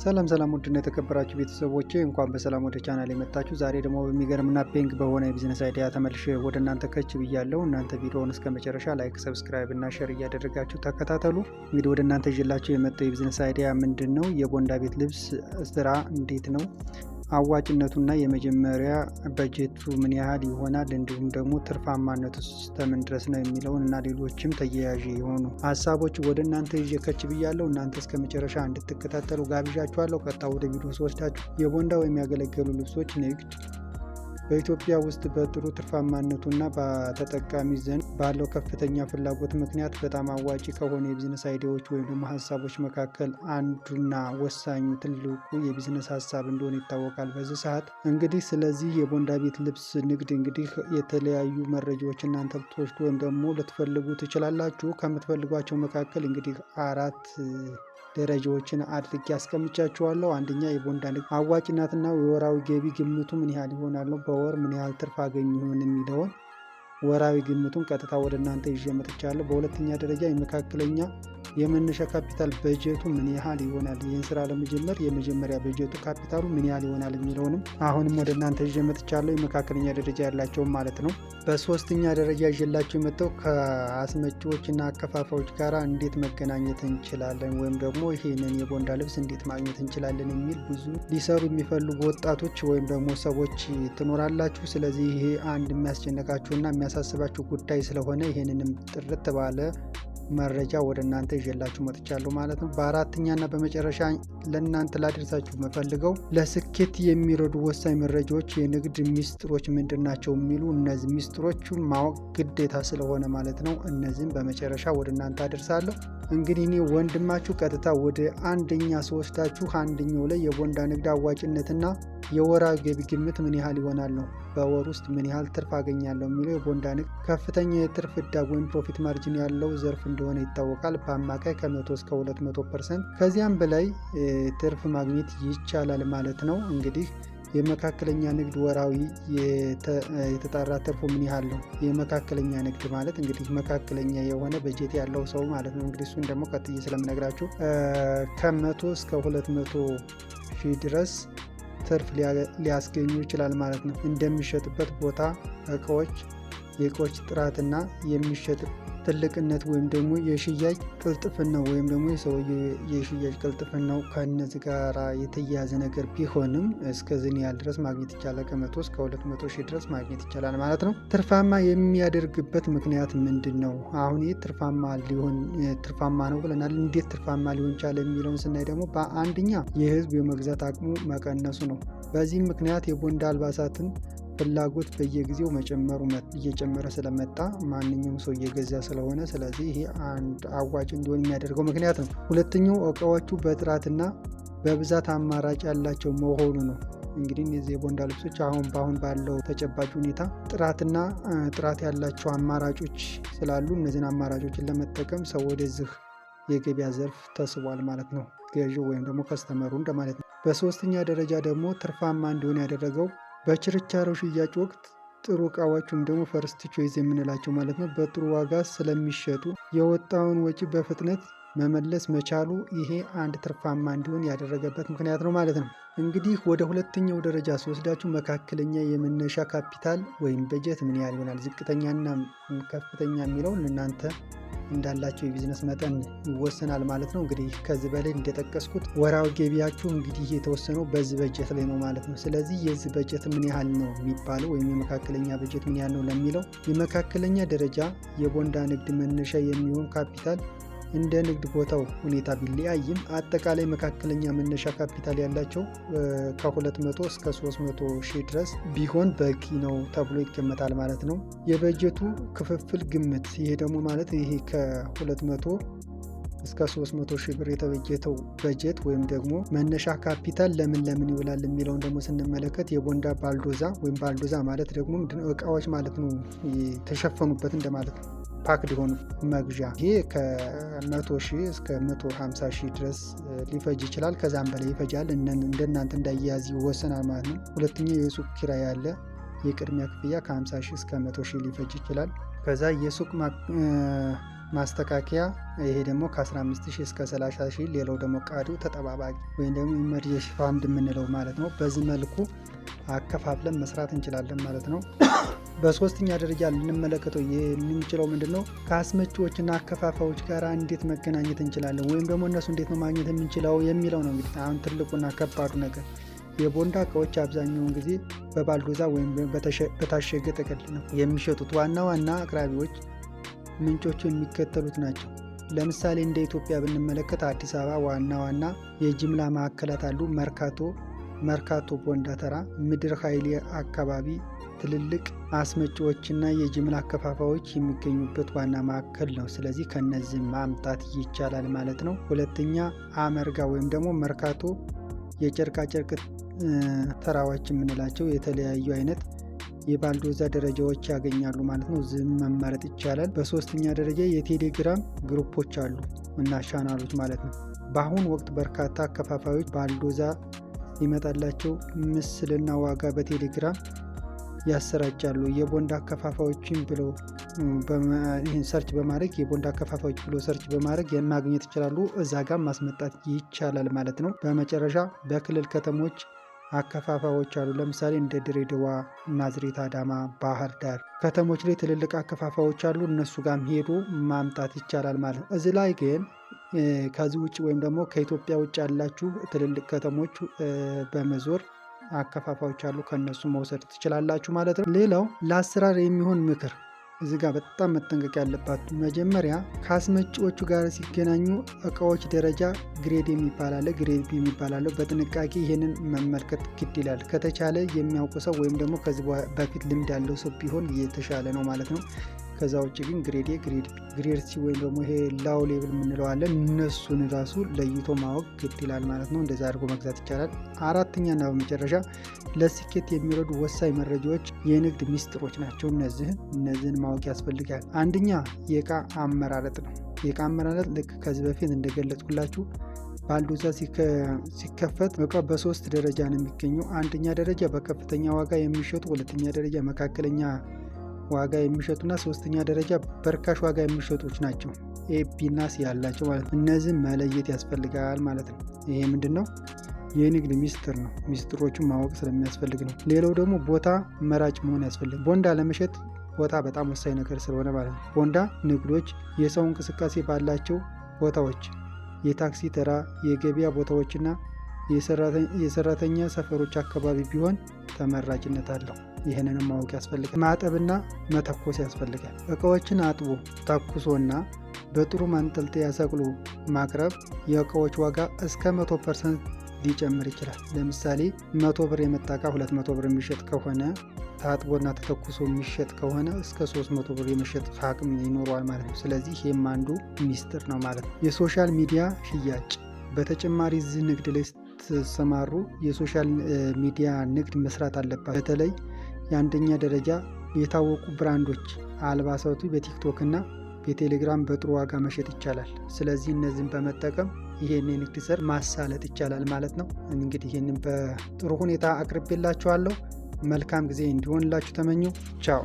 ሰላም ውድና የተከበራችሁ ቤተሰቦቼ እንኳን በሰላም ወደ ቻናል የመጣችሁ። ዛሬ ደግሞ በሚገርምና ፔንግ በሆነ የቢዝነስ አይዲያ ተመልሼ ወደ እናንተ ከች ብያለሁ። እናንተ ቪዲዮውን እስከ መጨረሻ ላይክ፣ ሰብስክራይብ እና ሼር እያደረጋችሁ ተከታተሉ። እንግዲህ ወደ እናንተ ይዤላችሁ የመጣው የቢዝነስ አይዲያ ምንድን ነው? የቦንዳ ቤት ልብስ ስራ እንዴት ነው አዋጭነቱና የመጀመሪያ በጀቱ ምን ያህል ይሆናል፣ እንዲሁም ደግሞ ትርፋማነቱ እስከምን ድረስ ነው የሚለውን እና ሌሎችም ተያያዥ የሆኑ ሀሳቦች ወደ እናንተ ይዤ ከች ብያለሁ። እናንተ እስከ መጨረሻ እንድትከታተሉ ጋብዣችኋለሁ። ቀጥታ ወደ ቪዲዮ ስወስዳችሁ የቦንዳ ወይም ያገለገሉ ልብሶች ንግድ በኢትዮጵያ ውስጥ በጥሩ ትርፋማነቱና በተጠቃሚ ዘንድ ባለው ከፍተኛ ፍላጎት ምክንያት በጣም አዋጪ ከሆነ የቢዝነስ አይዲያዎች ወይም ደግሞ ሀሳቦች መካከል አንዱና ወሳኙ ትልቁ የቢዝነስ ሀሳብ እንደሆነ ይታወቃል በዚህ ሰዓት። እንግዲህ ስለዚህ የቦንዳ ቤት ልብስ ንግድ እንግዲህ የተለያዩ መረጃዎች እናንተ ብትወስዱ ወይም ደግሞ ልትፈልጉ ትችላላችሁ። ከምትፈልጓቸው መካከል እንግዲህ 4 ደረጃዎችን አድርጌ አስቀምጫችኋለሁ። አንደኛ የቦንዳ ንግድ አዋጭነትና የወራዊ ገቢ ግምቱ ምን ያህል ይሆናል ነው። በወር ምን ያህል ትርፍ አገኝ ይሆን የሚለውን ወራዊ ግምቱን ቀጥታ ወደ እናንተ ይዤ መጥቻለሁ። በሁለተኛ ደረጃ የመካከለኛ የመነሻ ካፒታል በጀቱ ምን ያህል ይሆናል፣ ይህን ስራ ለመጀመር የመጀመሪያ በጀቱ ካፒታሉ ምን ያህል ይሆናል የሚለውንም አሁንም ወደ እናንተ ይዤ መጥቻለሁ። የመካከለኛ ደረጃ ያላቸው ማለት ነው። በሶስተኛ ደረጃ ይዤላቸው የመጣው ከአስመጪዎችና አከፋፋዮች ጋር እንዴት መገናኘት እንችላለን ወይም ደግሞ ይሄንን የቦንዳ ልብስ እንዴት ማግኘት እንችላለን የሚል ብዙ ሊሰሩ የሚፈልጉ ወጣቶች ወይም ደግሞ ሰዎች ትኖራላችሁ። ስለዚህ ይሄ አንድ የሚያስጨነቃችሁና የሚያሳስባችሁ ጉዳይ ስለሆነ ይሄንንም ጥርት ባለ መረጃ ወደ እናንተ ይዤላችሁ መጥቻለሁ ማለት ነው። በአራተኛና በመጨረሻ ለእናንተ ላደርሳችሁ የምፈልገው ለስኬት የሚረዱ ወሳኝ መረጃዎች የንግድ ሚስጥሮች ምንድናቸው የሚሉ እነዚህ ሚስጥሮቹን ማወቅ ግዴታ ስለሆነ ማለት ነው። እነዚህም በመጨረሻ ወደ እናንተ አደርሳለሁ። እንግዲህ እኔ ወንድማችሁ ቀጥታ ወደ አንደኛ ስወስዳችሁ አንደኛው ላይ የቦንዳ ንግድ አዋጭነትና የወራዊ ገቢ ግምት ምን ያህል ይሆናል ነው። በወር ውስጥ ምን ያህል ትርፍ አገኛለሁ የሚለው የቦንዳ ንግድ ከፍተኛ የትርፍ ዕዳግ ወይም ፕሮፊት ማርጂን ያለው ዘርፍ እንደሆነ ይታወቃል። በአማካይ ከ100 እስከ 200% ከዚያም በላይ ትርፍ ማግኘት ይቻላል ማለት ነው። እንግዲህ የመካከለኛ ንግድ ወራዊ የተጣራ ትርፉ ምን ያህል ነው? የመካከለኛ ንግድ ማለት እንግዲህ መካከለኛ የሆነ በጀት ያለው ሰው ማለት ነው። እንግዲህ እሱን ደግሞ ቀጥዬ ስለምነግራችሁ ከ100 እስከ 200 ሺህ ድረስ ትርፍ ሊያስገኙ ይችላል ማለት ነው። እንደሚሸጥበት ቦታ፣ እቃዎች፣ የእቃዎች ጥራትና የሚሸጥ ትልቅነት ወይም ደግሞ የሽያጭ ቅልጥፍናው ወይም ደግሞ የሽያጭ ቅልጥፍናው ከእነዚህ ጋር የተያያዘ ነገር ቢሆንም እስከዚህ ያህል ድረስ ማግኘት ይቻላል። ከ100 እስከ 200 ሺህ ድረስ ማግኘት ይቻላል ማለት ነው። ትርፋማ የሚያደርግበት ምክንያት ምንድን ነው? አሁን ይህ ትርፋማ ነው ብለናል። እንዴት ትርፋማ ሊሆን ቻለ የሚለውን ስናይ ደግሞ በአንደኛ የህዝብ የመግዛት አቅሙ መቀነሱ ነው። በዚህም ምክንያት የቦንዳ አልባሳትን ፍላጎት በየጊዜው እየጨመረ ስለመጣ ማንኛውም ሰው እየገዛ ስለሆነ ስለዚህ ይሄ አንድ አዋጭ እንዲሆን የሚያደርገው ምክንያት ነው። ሁለተኛው እቃዎቹ በጥራትና በብዛት አማራጭ ያላቸው መሆኑ ነው። እንግዲህ እነዚህ የቦንዳ ልብሶች አሁን ባለው ተጨባጭ ሁኔታ ጥራት ያላቸው አማራጮች ስላሉ እነዚህን አማራጮችን ለመጠቀም ሰው ወደዚህ የገበያ ዘርፍ ተስቧል ማለት ነው። ገዢው ወይም ደግሞ ከስተመሩ እንደማለት ነው። በሶስተኛ ደረጃ ደግሞ ትርፋማ እንዲሆን ያደረገው በችርቻሮ ሽያጭ ወቅት ጥሩ እቃዎች ወይም ደግሞ ፈርስት ቾይዝ የምንላቸው ማለት ነው በጥሩ ዋጋ ስለሚሸጡ የወጣውን ወጪ በፍጥነት መመለስ መቻሉ ይሄ አንድ ትርፋማ እንዲሆን ያደረገበት ምክንያት ነው ማለት ነው። እንግዲህ ወደ ሁለተኛው ደረጃ ስወስዳችሁ መካከለኛ የመነሻ ካፒታል ወይም በጀት ምን ያህል ይሆናል። ዝቅተኛና ከፍተኛ የሚለውን እናንተ እንዳላቸው የቢዝነስ መጠን ይወሰናል ማለት ነው። እንግዲህ ከዚህ በላይ እንደጠቀስኩት ወራዊ ገቢያችሁ እንግዲህ የተወሰነው በዚህ በጀት ላይ ነው ማለት ነው። ስለዚህ የዚህ በጀት ምን ያህል ነው የሚባለው ወይም የመካከለኛ በጀት ምን ያህል ነው ለሚለው የመካከለኛ ደረጃ የቦንዳ ንግድ መነሻ የሚሆን ካፒታል እንደ ንግድ ቦታው ሁኔታ ቢለያይም አጠቃላይ መካከለኛ መነሻ ካፒታል ያላቸው ከ200 እስከ 300 ሺህ ድረስ ቢሆን በቂ ነው ተብሎ ይገመታል ማለት ነው። የበጀቱ ክፍፍል ግምት ይሄ ደግሞ ማለት ይሄ ከ200 እስከ 300 ሺህ ብር የተበጀተው በጀት ወይም ደግሞ መነሻ ካፒታል ለምን ይውላል የሚለውን ደግሞ ስንመለከት የቦንዳ ባልዶዛ ወይም ባልዶዛ ማለት ደግሞ እቃዎች ማለት ነው የተሸፈኑበት እንደማለት ነው። ፓክድ የሆኑ መግዣ ይሄ ከ100 ሺህ እስከ 150 ሺህ ድረስ ሊፈጅ ይችላል። ከዛም በላይ ይፈጃል። እንደናንተ እንዳያያዝ ይወሰናል ማለት ነው። ሁለተኛው የሱቅ ኪራይ ያለ የቅድሚያ ክፍያ ከ50 ሺህ እስከ 100 ሺህ ሊፈጅ ይችላል። ከዛ የሱቅ ማስተካከያ ይሄ ደግሞ ከ15000 እስከ 30000፣ ሌላው ደግሞ ቃሪው ተጠባባቂ ወይም ደግሞ ኢመርጀንሲ ፋንድ የምንለው ማለት ነው። በዚህ መልኩ አከፋፍለን መስራት እንችላለን ማለት ነው። በሶስተኛ ደረጃ ልንመለከተው የምንችለው ምንድነው ከአስመጪዎችና አከፋፋዮች ጋር እንዴት መገናኘት እንችላለን ወይም ደግሞ እነሱ እንዴት ነው ማግኘት የምንችለው የሚለው ነው። እንግዲህ አሁን ትልቁና ከባዱ ነገር የቦንዳ እቃዎች አብዛኛውን ጊዜ በባልዶዛ ወይም በታሸገ ጥቅል ነው የሚሸጡት። ዋና ዋና አቅራቢዎች ምንጮቹ የሚከተሉት ናቸው። ለምሳሌ እንደ ኢትዮጵያ ብንመለከት አዲስ አበባ ዋና ዋና የጅምላ ማዕከላት አሉ። መርካቶ፣ ቦንዳ ተራ፣ ምድር ኃይሌ አካባቢ ትልልቅ አስመጪዎችና የጅምላ አከፋፋዮች የሚገኙበት ዋና ማዕከል ነው። ስለዚህ ከነዚህ ማምጣት ይቻላል ማለት ነው። ሁለተኛ አመርጋ ወይም ደግሞ መርካቶ የጨርቃጨርቅ ተራዎች የምንላቸው የተለያዩ አይነት የባልዶዛ ደረጃዎች ያገኛሉ ማለት ነው። ዝም መመረጥ ይቻላል። በሶስተኛ ደረጃ የቴሌግራም ግሩፖች አሉ እና ቻናሎች ማለት ነው። በአሁኑ ወቅት በርካታ አከፋፋዮች ባልዶዛ ይመጣላቸው ምስልና ዋጋ በቴሌግራም ያሰራጫሉ። የቦንዳ አከፋፋዮችን ብለው ይህን ሰርች በማድረግ የቦንዳ አከፋፋዮች ብሎ ሰርች በማድረግ ማግኘት ይችላሉ። እዛ ጋር ማስመጣት ይቻላል ማለት ነው። በመጨረሻ በክልል ከተሞች አከፋፋዮች አሉ። ለምሳሌ እንደ ድሬዳዋ፣ ናዝሬት፣ አዳማ፣ ባህር ዳር ከተሞች ላይ ትልልቅ አከፋፋዮች አሉ። እነሱ ጋርም ሄዶ ማምጣት ይቻላል ማለት ነው። እዚህ ላይ ግን ከዚህ ውጭ ወይም ደግሞ ከኢትዮጵያ ውጭ ያላችሁ ትልልቅ ከተሞች በመዞር አከፋፋዮች አሉ፣ ከነሱ መውሰድ ትችላላችሁ ማለት ነው። ሌላው ለአሰራር የሚሆን ምክር እዚህ ጋር በጣም መጠንቀቅ ያለባችሁ፣ መጀመሪያ ከአስመጪዎቹ ጋር ሲገናኙ እቃዎች ደረጃ ግሬድ የሚባል አለ፣ ግሬድ ቢ የሚባል አለ። በጥንቃቄ ይህንን መመልከት ግድ ይላል። ከተቻለ የሚያውቁ ሰው ወይም ደግሞ ከዚህ በፊት ልምድ ያለው ሰው ቢሆን የተሻለ ነው ማለት ነው። ከዛ ውጭ ግን ግሬድ ኤ፣ ግሬድ ሲ ወይም ደግሞ ይሄ ላው ሌብል የምንለው አለ። እነሱን ራሱ ለይቶ ማወቅ ግድ ይላል ማለት ነው። እንደዛ አድርጎ መግዛት ይቻላል። አራተኛና በመጨረሻ ለስኬት የሚረዱ ወሳኝ መረጃዎች የንግድ ሚስጥሮች ናቸው። እነዚህን ማወቅ ያስፈልጋል። አንደኛ የእቃ አመራረጥ ነው። የእቃ አመራረጥ ልክ ከዚህ በፊት እንደገለጽኩላችሁ ባልዶዛ ሲከፈት እቃው በ3 ደረጃ ነው የሚገኘው። አንደኛ ደረጃ በከፍተኛ ዋጋ የሚሸጡ፣ ሁለተኛ ደረጃ መካከለኛ ዋጋ የሚሸጡና ሶስተኛ ደረጃ በርካሽ ዋጋ የሚሸጡች ናቸው። ኤቢ እና ሲ ያላቸው ማለት ነው። እነዚህን መለየት ያስፈልጋል ማለት ነው። ይሄ ምንድነው? የንግድ ሚስጥር ነው። ሚስጥሮቹን ማወቅ ስለሚያስፈልግ ነው። ሌላው ደግሞ ቦታ መራጭ መሆን ያስፈልጋል። ቦንዳ ለመሸጥ ቦታ በጣም ወሳኝ ነገር ስለሆነ ማለት ነው። ቦንዳ ንግዶች የሰው እንቅስቃሴ ባላቸው ቦታዎች፣ የታክሲ ተራ፣ የገበያ ቦታዎችና የሰራተኛ ሰፈሮች አካባቢ ቢሆን ተመራጭነት አለው። ይህንንም ማወቅ ያስፈልጋል። ማጠብና መተኮስ ያስፈልጋል። እቃዎችን አጥቦ ተኩሶና በጥሩ ማንጠልጠያ ሰቅሎ ማቅረብ የእቃዎች ዋጋ እስከ 100% ሊጨምር ይችላል። ለምሳሌ 100 ብር የመጣ እቃ 200 ብር የሚሸጥ ከሆነ ታጥቦና ተተኩሶ የሚሸጥ ከሆነ እስከ 300 ብር የመሸጥ አቅም ይኖረዋል ማለት ነው። ስለዚህ ይህም አንዱ ሚስጥር ነው ማለት ነው። የሶሻል ሚዲያ ሽያጭ በተጨማሪ እዚህ ንግድ ላይ ስትሰማሩ የሶሻል ሚዲያ ንግድ መስራት አለባቸው። በተለይ የአንደኛ ደረጃ የታወቁ ብራንዶች አልባሳቱ በቲክቶክ እና በቴሌግራም በጥሩ ዋጋ መሸጥ ይቻላል። ስለዚህ እነዚህን በመጠቀም ይሄን የንግድ ዘር ማሳለጥ ይቻላል ማለት ነው። እንግዲህ ይህንን በጥሩ ሁኔታ አቅርቤላችኋለሁ። መልካም ጊዜ እንዲሆንላችሁ ተመኘው። ቻው።